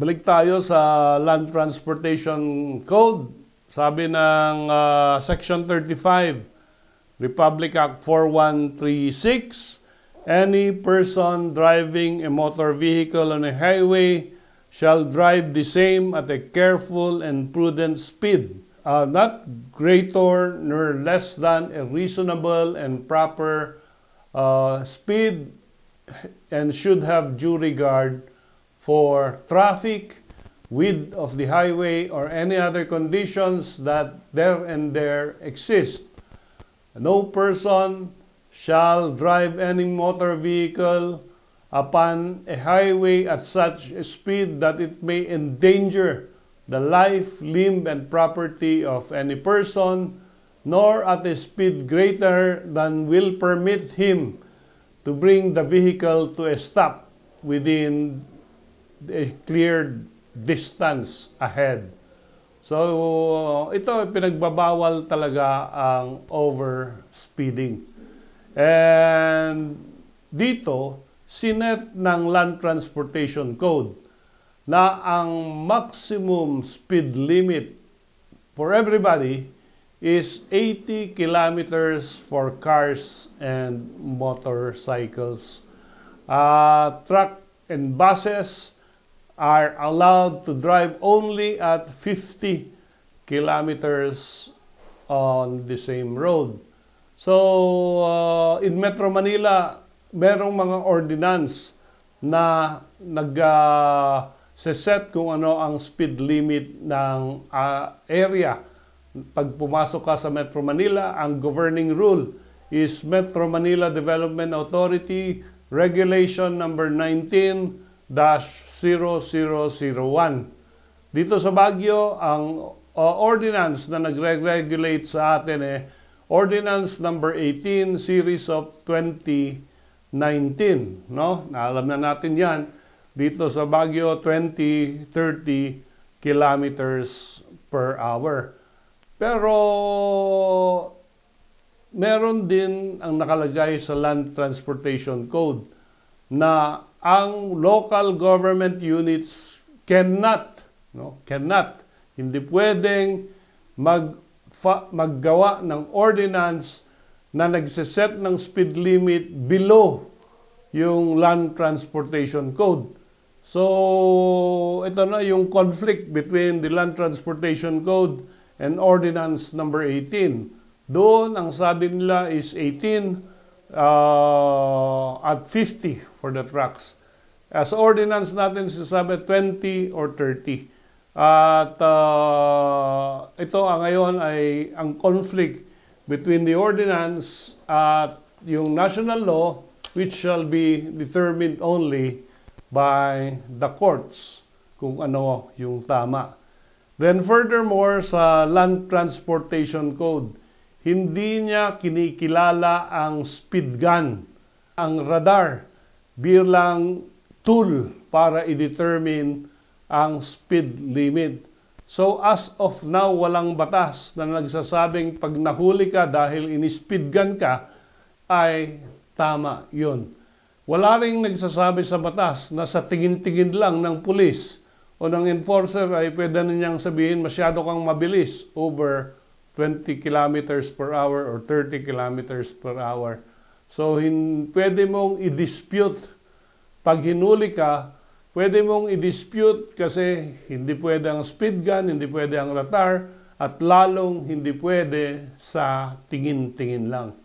Balik tayo sa Land Transportation Code. Sabi ng Section 35, Republic Act 4136, any person driving a motor vehicle on a highway shall drive the same at a careful and prudent speed, not greater nor less than a reasonable and proper speed, and should have due regard for traffic, width of the highway, or any other conditions that there exist. No person shall drive any motor vehicle upon a highway at such a speed that it may endanger the life, limb, and property of any person, nor at a speed greater than will permit him to bring the vehicle to a stop within a cleared distance ahead. So, ito pinagbabawal talaga ang overspeeding. And dito, sinet ng Land Transportation Code na ang maximum speed limit for everybody is 80 kilometers for cars and motorcycles. Truck and buses are allowed to drive only at 50 kilometers on the same road. So, in Metro Manila, merong mga ordinance na nag-set kung ano ang speed limit ng area. Pag pumasok ka sa Metro Manila, ang governing rule is Metro Manila Development Authority Regulation number 19-0001. Dito sa Baguio, ang ordinance na nagre-regulate sa atin Ordinance number 18 series of 2019, no? Alam na natin 'yan. Dito sa Baguio, 20-30 kilometers per hour. Pero meron din ang nakalagay sa Land Transportation Code na ang local government units cannot, hindi pwedeng maggawa ng ordinance na nagsiset ng speed limit below yung Land Transportation Code. So, ito na yung conflict between the Land Transportation Code and Ordinance number 18. Doon, ang sabi nila is 18 at 50 for the trucks. As ordinance natin, sinasabi 20 or 30. At ito ngayon ay ang conflict between the ordinance at yung national law, which shall be determined only by the courts kung ano yung tama. Then furthermore, sa Land Transportation Code, hindi niya kinikilala ang speed gun, ang radar, bilang tool para i-determine ang speed limit. So as of now, walang batas na nagsasabing pag nahuli ka dahil in-speed gun ka, ay tama yun. Wala ring nagsasabi sa batas na sa tingin-tingin lang ng pulis o ng enforcer ay pwede na niyang sabihin masyado kang mabilis, over 20 kilometers per hour or 30 kilometers per hour. So, pwede mong i-dispute. Pag hinuli ka, pwede mong i-dispute kasi hindi pwede ang speed gun, hindi pwede ang radar, at lalong hindi pwede sa tingin-tingin lang.